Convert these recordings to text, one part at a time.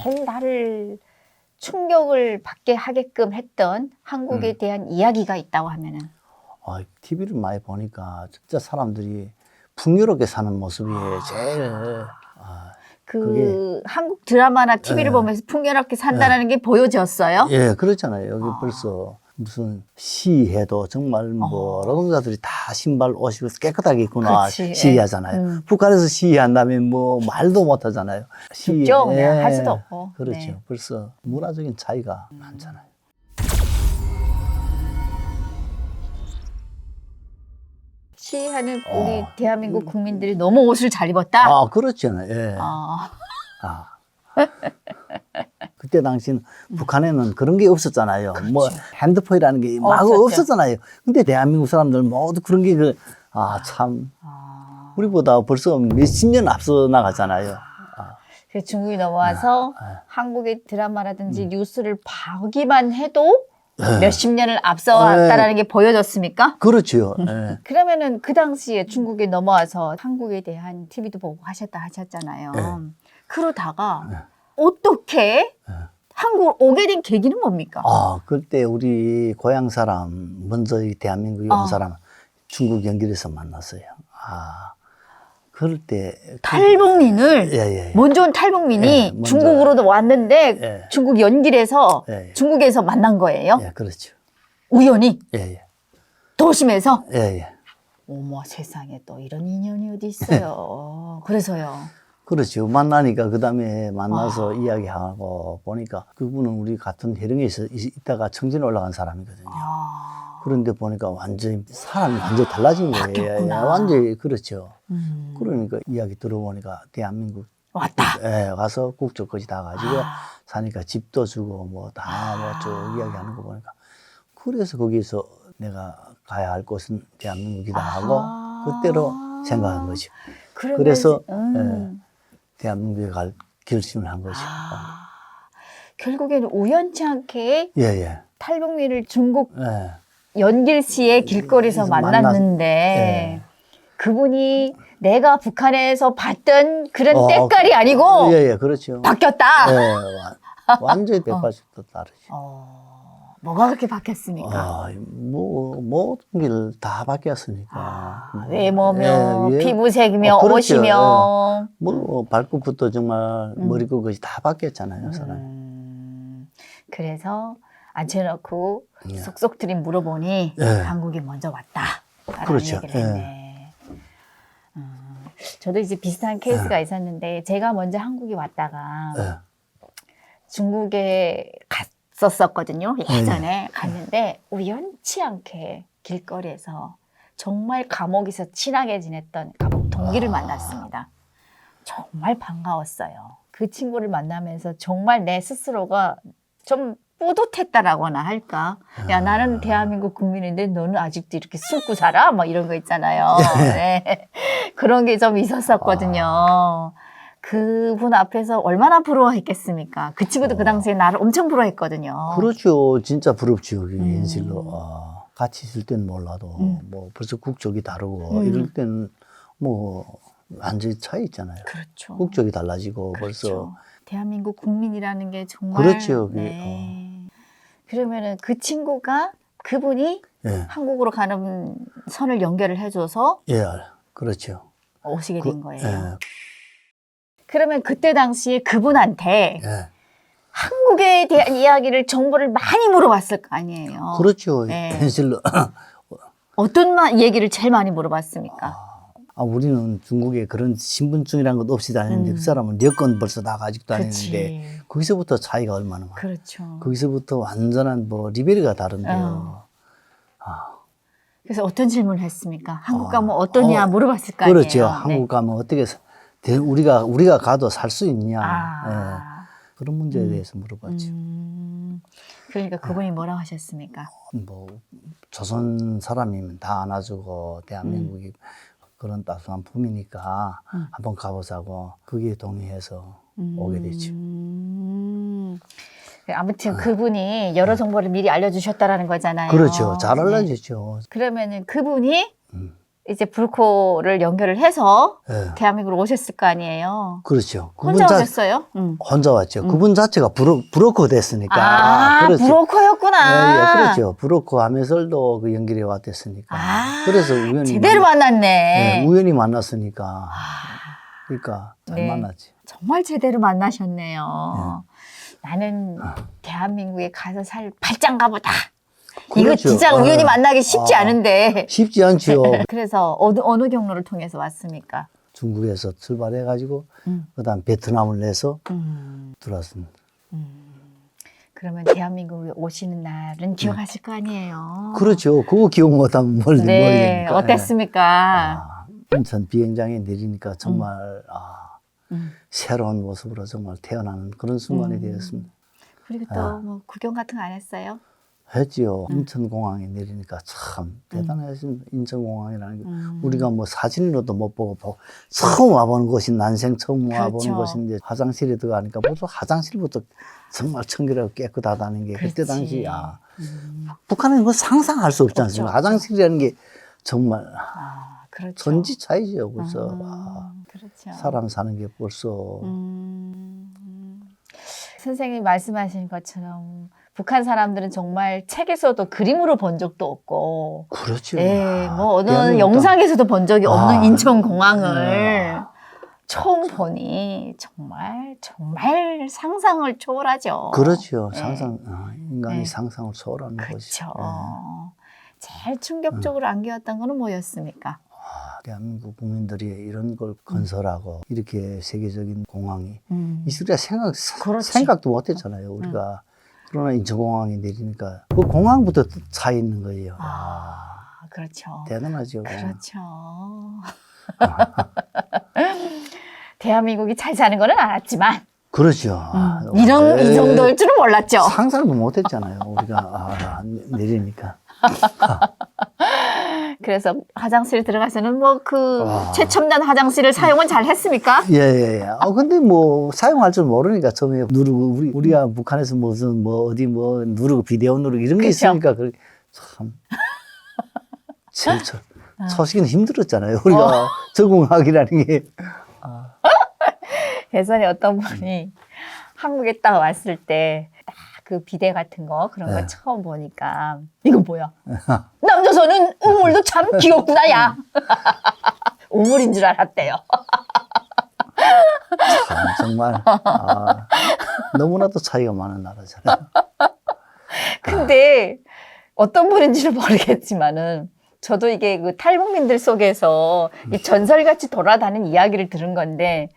제일 나를 충격을 받게 하게끔 했던 한국에 대한 이야기가 있다고 하면은? TV를 많이 보니까 진짜 사람들이 풍요롭게 사는 모습이 제일 그게 한국 드라마나 TV를 보면서 풍요롭게 산다는 게 보여졌어요? 예, 그렇잖아요. 여기 벌써 무슨 시해도 정말 뭐 노동자들이 다 신발 옷이 깨끗하게 입구나 그렇지. 시위하잖아요. 북한에서 시위한다면 뭐 말도 못 하잖아요. 춥죠? 그냥 할 수도 없고. 그렇죠. 네. 벌써 문화적인 차이가 많잖아요. 시위하는 우리 대한민국 국민들이 너무 옷을 잘 입었다? 그렇잖아요. 예. 아. 그때 당시는 북한에는 그런 게 없었잖아요. 그렇죠. 뭐 핸드폰이라는 게 막 없었잖아요. 근데 대한민국 사람들 모두 그런 게 참 우리보다 벌써 몇십 년 앞서 나갔잖아요. 그래서 중국이 넘어와서 한국의 드라마라든지 뉴스를 보기만 해도 몇십 년을 앞서왔다라는 게 보여졌습니까? 그렇죠. 예. 그러면은 그 당시에 중국에 넘어와서 한국에 대한 TV도 보고 하셨잖아요. 그러다가 어떻게 한국을 오게 된 계기는 뭡니까? 그때 우리 고향 사람, 먼저 이 대한민국에 온 사람 중국 연결해서 만났어요. 그럴 때 탈북민을 먼저 온 탈북민이 먼저. 중국으로도 왔는데 중국 연길에서 중국에서 만난 거예요? 예, 그렇죠. 우연히? 예. 도심에서? 예. 어머 세상에 또 이런 인연이 어디 있어요. 그래서요. 그렇죠. 만나니까 그 다음에 만나서 이야기하고 보니까 그분은 우리 같은 해령에 있다가 청진에 올라간 사람이거든요. 그런데 보니까 사람이 완전히 달라진 거예요. 바뀌었구나. 완전히 그렇죠. 그러니까 이야기 들어보니까 대한민국 왔다. 가서 국적까지 다 가지고 사니까 집도 주고 뭐 다 뭐 쭉 이야기하는 거 보니까 그래서 거기서 내가 가야 할 곳은 대한민국이다 하고 그때로 생각한 거죠. 그래서 대한민국에 갈 결심을 한 거죠. 결국에는 우연치 않게 탈북민을 중국 연길시의 길거리에서 만났는데 그분이 내가 북한에서 봤던 그런 때깔이 아니고 그렇죠. 바뀌었다. 완전히 180도 다르죠. 뭐가 그렇게 바뀌었습니까? 모든 게 다 바뀌었으니까. 외모며 피부색이며 그렇죠. 옷이며 뭐 발끝부터 정말 머리끝까지 다 바뀌었잖아요, 사람이. 그래서 앉혀놓고 쏙쏙들이 물어보니 한국이 먼저 왔다. 그렇죠. 얘기를 했네. 저도 이제 비슷한 케이스가 있었는데 제가 먼저 한국에 왔다가 중국에 갔었거든요. 예전에 갔는데 우연치 않게 길거리에서 정말 감옥에서 친하게 지냈던 감옥 동기를 만났습니다. 정말 반가웠어요. 그 친구를 만나면서 정말 내 스스로가 좀 뿌듯했다라고나 할까? 야, 나는 대한민국 국민인데 너는 아직도 이렇게 숨고 살아? 뭐 이런 거 있잖아요. 네. 그런 게 좀 있었었거든요. 그분 앞에서 얼마나 부러워했겠습니까? 그 친구도 그 당시에 나를 엄청 부러워했거든요. 그렇죠. 진짜 부럽죠. 그게 현실로. 같이 있을 때는 몰라도 뭐 벌써 국적이 다르고 이럴 때는 뭐 완전히 차이 있잖아요. 그렇죠. 국적이 달라지고 그렇죠. 벌써. 대한민국 국민이라는 게 정말. 그렇죠. 그러면은 그 친구가 그분이 한국으로 가는 선을 연결을 해줘서 그렇죠. 오시게 된 거예요. 그러면 그때 당시에 그분한테 한국에 대한 이야기를 정보를 많이 물어봤을 거 아니에요. 그렇죠. 현실로. 어떤 얘기를 제일 많이 물어봤습니까? 우리는 중국에 그런 신분증이라는 것 없이 다니는데 그 사람은 여권 벌써 다 가지고 다니는데 거기서부터 차이가 얼마나 많아요. 그렇죠. 거기서부터 완전한 뭐 리베리가 다른데요. 그래서 어떤 질문을 했습니까? 한국 가면 어떠냐 물어봤을 거 아니에요. 그렇죠. 한국 가면 어떻게 우리가 가도 살 수 있냐. 그런 문제에 대해서 물어봤죠. 그러니까 그분이 뭐라고 하셨습니까? 뭐 조선 사람이면 다 안아주고 대한민국이 그런 따뜻한 품이니까 한번 가보자고 거기에 동의해서 오게 됐죠. 아무튼 그분이 여러 정보를 미리 알려주셨다라는 거잖아요. 그렇죠. 잘 알려졌죠. 그러면은 그분이 이제 불코를 연결을 해서 예. 대한민국으로 오셨을 거 아니에요. 그렇죠. 혼자 오셨어요? 응. 혼자 왔죠. 그분 자체가 브로커 됐으니까. 아, 그렇죠. 브로커였구나. 예, 그렇죠. 브로커 하면서도 그 연결이 왔댔으니까. 아, 그래서 우연히 제대로 만났네. 예, 우연히 만났으니까. 아, 그러니까 잘 네. 만났지. 정말 제대로 만나셨네요. 나는 대한민국에 가서 살 발장가 보다. 이거 그렇죠. 진짜 우연히 만나기 쉽지 않은데. 쉽지 않죠. 그래서 어느 경로를 통해서 왔습니까? 중국에서 출발해가지고 음. 그다음 베트남을 내서 음. 들어왔습니다. 그러면 대한민국에 오시는 날은 기억하실 거 아니에요? 그렇죠. 그거 기억 못하면 뭘 네, 됩니까? 어땠습니까? 인천 비행장에 내리니까 정말 음. 새로운 모습으로 정말 태어나는 그런 순간이 되었습니다. 그리고 또 뭐 구경 같은 거 안 했어요? 했지요. 인천공항에 내리니까 참 대단했습니다. 인천공항이라는 게 우리가 뭐 사진으로도 못 보고 처음 와보는 곳이 난생 처음 와보는 그렇죠. 곳인데 화장실에 들어가니까 모두 화장실부터 정말 청결하고 깨끗하다는 게 그때 그렇지. 당시 북한은 그 상상할 수 없지 않습니까? 없죠. 화장실이라는 게 정말 그렇죠. 천지 차이죠. 벌써 그렇죠. 사람 사는 게 벌써 선생님이 말씀하신 것처럼 북한 사람들은 정말 책에서도 그림으로 본 적도 없고, 그렇죠. 예, 뭐 어느 대한민국 영상에서도 본 적이 없는 인천공항을 아. 처음 보니 정말 상상을 초월하죠. 그렇죠. 예. 상상 인간이 네. 상상을 초월하는 것이죠. 그렇죠. 제일 충격적으로 안겨왔던 거는 뭐였습니까? 대한민국 국민들이 이런 걸 건설하고 이렇게 세계적인 공항이 있으리라 그렇지. 생각도 못했잖아요. 우리가 그러나 인천공항에 내리니까 그 공항부터 차 있는 거예요. 그렇죠. 대단하죠. 그렇죠. 대한민국이 잘 사는 거는 알았지만 그렇죠. 이 정도일 줄은 몰랐죠. 상상도 못했잖아요. 우리가 내리니까. 그래서 화장실 들어가서는 뭐 그 최첨단 화장실을 사용은 잘 했습니까? 예. 근데 뭐 사용할 줄 모르니까 처음에 누르고 우리가 북한에서 무슨 뭐 어디 뭐 누르고 비데오 누르고 이런 게 그쵸. 있으니까 참 제일 초시기는 힘들었잖아요. 우리가 적응하기라는 게. 예전에 어떤 분이 한국에 딱 왔을 때 딱 그 비데 같은 거 그런 거 처음 보니까 이거 뭐야? 남조선은 우물도 참 귀엽구나 야. 우물인 줄 알았대요. 정말 너무나도 차이가 많은 나라잖아요. 근데 어떤 분인지를 모르겠지만은 저도 이게 그 탈북민들 속에서 이 전설같이 돌아다니는 이야기를 들은 건데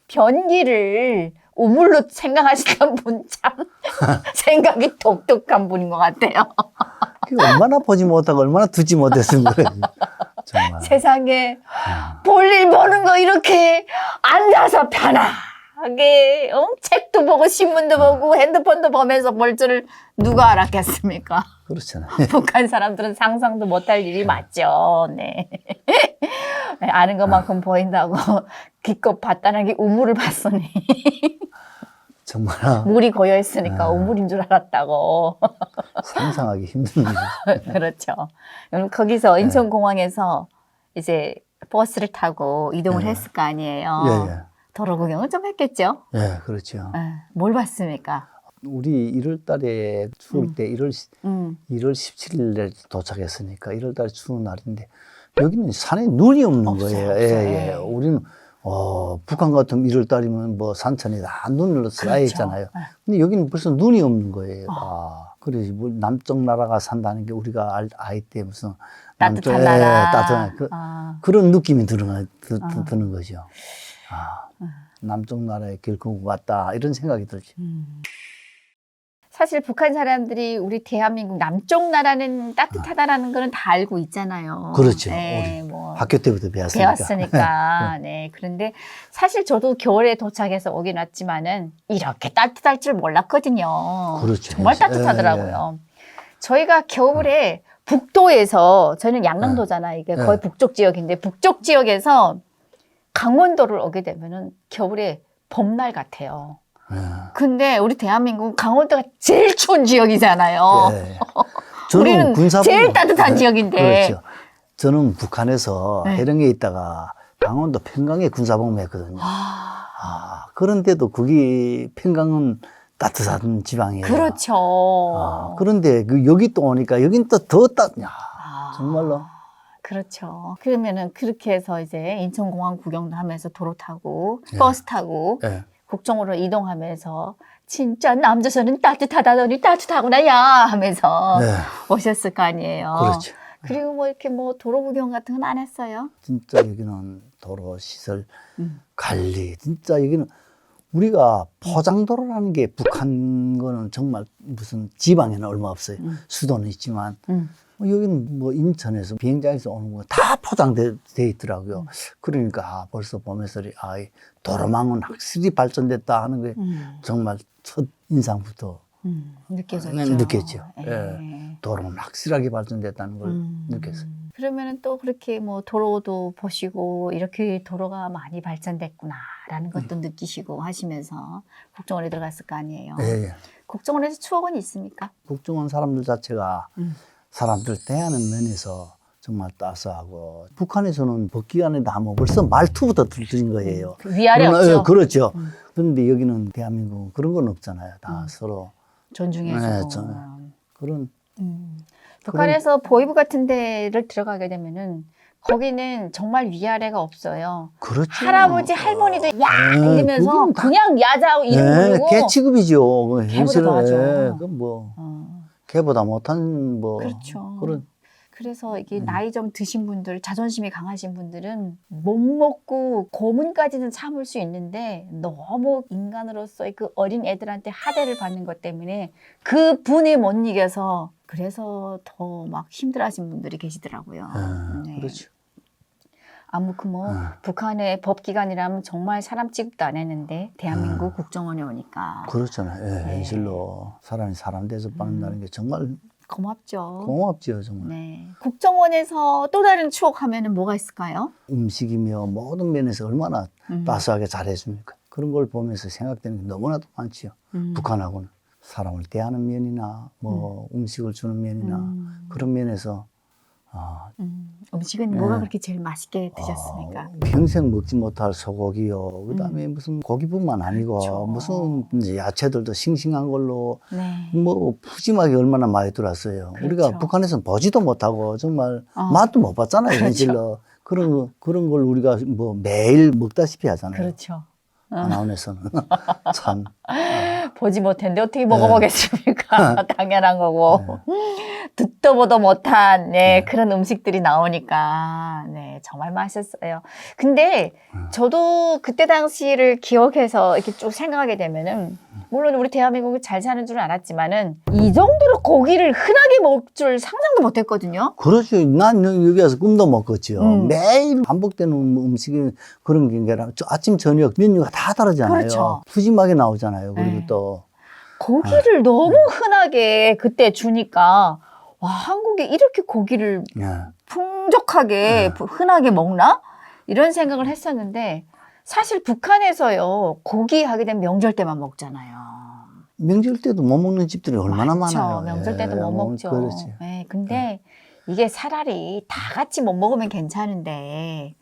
변기를 우물로 생각하시던 분 참 생각이 독특한 분인 것 같아요. 얼마나 보지 못하고 얼마나 듣지 못했으면 그래. 정말. 세상에 볼일 보는 거 이렇게 앉아서 편하게 책도 보고 신문도 보고 핸드폰도 보면서 볼 줄을 누가 알았겠습니까? 그렇잖아요. 북한 사람들은 상상도 못할 일이 맞죠. 네. 아는 것만큼 보인다고 기껏 봤다는 게 우물을 봤으니 정말 물이 고여 있으니까 우물인 줄 알았다고. 상상하기 힘든 일이죠. 그렇죠. 그럼 거기서 인천공항에서 이제 버스를 타고 이동을 했을 거 아니에요. 예. 도로 구경을 좀 했겠죠. 예, 그렇죠. 뭘 봤습니까? 우리 1월 달에 추울 때 1월 17일에 도착했으니까 1월 달에 추운 날인데 여기는 산에 눈이 없는 거예요. 예. 우리는 북한 같으면 1월 달이면 뭐 산천에 다 눈으로 쌓여 있잖아요. 근데 여기는 벌써 눈이 없는 거예요. 그래서 뭐 남쪽 나라가 산다는 게 우리가 아이 때 무슨 따뜻한 나라. 따뜻한 그런 느낌이 드는 거죠. 남쪽 나라에 결국 왔다 이런 생각이 들죠. 사실 북한 사람들이 우리 대한민국 남쪽 나라는 따뜻하다라는 거는 다 알고 있잖아요. 그렇죠. 네, 우리 뭐 학교 때부터 배웠으니까. 네. 그런데 사실 저도 겨울에 도착해서 오긴 왔지만은 이렇게 따뜻할 줄 몰랐거든요. 그렇죠. 정말 따뜻하더라고요. 저희가 겨울에 북도에서 저희는 양강도잖아요. 이게 거의 북쪽 지역인데 북쪽 지역에서 강원도를 오게 되면은 겨울에 봄날 같아요. 근데 우리 대한민국은 강원도가 제일 추운 지역이잖아요. 우리는 제일 따뜻한 지역인데. 그렇죠. 저는 북한에서 네. 해령에 있다가 강원도 평강에 군사복무했거든요. 그런데도 거기 평강은 따뜻한 지방이에요. 그렇죠. 그런데 여기 또 오니까 여긴 또 더 정말로. 그렇죠. 그러면은 그렇게 해서 이제 인천공항 구경도 하면서 도로 타고 예. 버스 타고 예. 국정으로 이동하면서 진짜 남조선은 따뜻하다더니 따뜻하구나 야 하면서 네. 오셨을 거 아니에요. 그렇죠. 그리고 뭐 이렇게 뭐 도로 구경 같은 건 안 했어요? 진짜 여기는 도로 시설 관리 진짜 여기는 우리가 포장도로라는 게 북한 거는 정말 무슨 지방에는 얼마 없어요. 수도는 있지만 여기는 뭐 인천에서 비행장에서 오는 거 다 포장돼 있더라고요. 그러니까 벌써 보면서 이 도로망은 확실히 발전됐다 하는 게 정말 첫 인상부터 느꼈죠. 예. 도로는 확실하게 발전됐다는 걸 느꼈어요. 그러면은 또 그렇게 뭐 도로도 보시고 이렇게 도로가 많이 발전됐구나라는 것도 느끼시고 하시면서 국정원에 들어갔을 거 아니에요. 예, 예. 국정원에서 추억은 있습니까? 국정원 사람들 자체가 사람들 대하는 면에서 정말 따스하고 북한에서는 복귀안에 나면 벌써 말투부터 들린 거예요. 그 위아래 없죠. 그렇죠. 그런데 여기는 대한민국은 그런 건 없잖아요. 다 서로 존중해주고. 네, 그런 북한에서 보이부 같은 데를 들어가게 되면은 거기는 정말 위아래가 없어요. 그렇죠. 할아버지 할머니들 야 네, 이러면서 거기는 다- 그냥 야자고 이름 부르고 개취급이죠. 개보다 더 하죠. 그뭐 어, 개보다 못한 뭐 그렇죠. 그런 그래서 이게 나이 좀 드신 분들, 자존심이 강하신 분들은 못 먹고 고문까지는 참을 수 있는데 너무 인간으로서의 그 어린 애들한테 하대를 받는 것 때문에 그 분에 못 이겨서 그래서 더 막 힘들어하신 분들이 계시더라고요. 네. 그렇죠. 아무튼 뭐 북한의 법기관이라면 정말 사람 취급도 안 했는데 대한민국 국정원에 오니까 그렇잖아요. 예, 네. 현실로 사람이 사람 대접받는다는 게 정말 고맙죠. 고맙죠, 정말. 네. 국정원에서 또 다른 추억하면은 뭐가 있을까요? 음식이며 모든 면에서 얼마나 따스하게 잘해줍니까? 그런 걸 보면서 생각되는 게 너무나도 많지요. 북한하고는 사람을 대하는 면이나 뭐 음식을 주는 면이나 그런 면에서 음식은 뭐가 그렇게 제일 맛있게 드셨습니까? 평생 먹지 못할 소고기요. 그다음에 무슨 고기뿐만 아니고 그렇죠. 무슨 이제 야채들도 싱싱한 걸로 네. 뭐 푸짐하게 얼마나 많이 들어왔어요. 그렇죠. 우리가 북한에서는 보지도 못하고 정말 어. 맛도 못 봤잖아요. 그렇죠. 현실로. 그런 걸 우리가 뭐 매일 먹다시피 하잖아요. 그렇죠. 아나운에서는 참 보지 못했는데 어떻게 먹어보겠습니까? 당연한 거고. 듣도 보도 못한 그런 음식들이 나오니까 정말 맛있었어요. 근데 저도 그때 당시를 기억해서 이렇게 쭉 생각하게 되면은 물론 우리 대한민국이 잘 사는 줄은 알았지만은 이 정도로 고기를 흔하게 먹을 줄 상상도 못했거든요. 그렇죠. 난 여기 와서 꿈도 못 꿨죠. 매일 반복되는 음식이 그런 게 아니라 아침 저녁 메뉴가 다 다르잖아요. 그렇죠. 푸짐하게 나오잖아요. 그리고 네. 또 고기를 너무 흔하게 그때 주니까 와 한국에 이렇게 고기를 풍족하게 흔하게 먹나? 이런 생각을 했었는데 사실 북한에서요 고기 하게 되면 명절 때만 먹잖아요. 명절 때도 못 먹는 집들이 얼마나 그렇죠. 많아요. 명절 때도 못 먹죠. 그렇지. 근데 이게 차라리 다 같이 못 먹으면 괜찮은데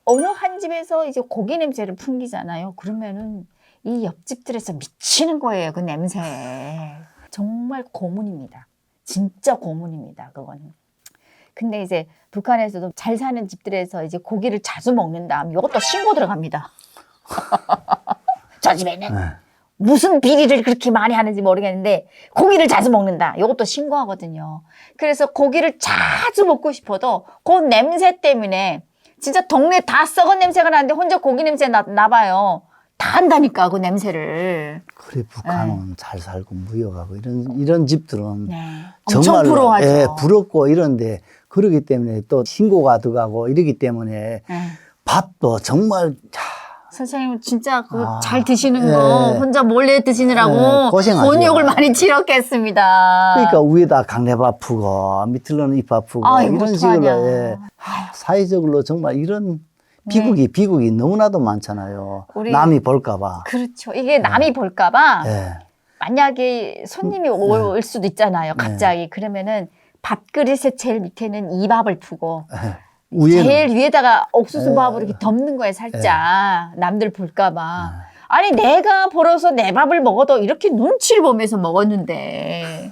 어느 한 집에서 이제 고기 냄새를 풍기잖아요. 그러면은 이 옆집들에서 미치는 거예요. 그 냄새. 정말 고문입니다. 진짜 고문입니다. 그거는. 근데 이제 북한에서도 잘 사는 집들에서 이제 고기를 자주 먹는다 하면 이것도 신고 들어갑니다. 저 집에는 무슨 비리를 그렇게 많이 하는지 모르겠는데 고기를 자주 먹는다. 이것도 신고하거든요. 그래서 고기를 자주 먹고 싶어도 그 냄새 때문에 진짜 동네 다 썩은 냄새가 나는데 혼자 고기 냄새 나봐요. 다 한다니까 그 냄새를. 그래 북한은 잘 살고 무역하고 이런 집들은 엄청 정말로 부러워하죠. 부럽고 이런데 그러기 때문에 또 신고가 들어가고 이러기 때문에 밥도 정말 선생님 진짜 그 잘 드시는 거 예. 혼자 몰래 드시느라고 고생하죠. 곤욕을 많이 치렀겠습니다. 그러니까 위에다 강내밥 푸고 밑으로는 잎밥 푸고 아이고, 이런 어떡하냐. 식으로 사회적으로 정말 이런 비극이 너무나도 많잖아요. 우리- 남이 볼까봐. 그렇죠. 이게 남이 볼까봐 예. 만약에 손님이 올 수도 있잖아요. 갑자기. 그러면은 밥그릇의 제일 밑에는 이밥을 푸고 위에는 제일 위에다가 옥수수밥으로 이렇게 덮는 거예요, 살짝. 남들 볼까봐. 아니, 내가 벌어서 내 밥을 먹어도 이렇게 눈치를 보면서 먹었는데.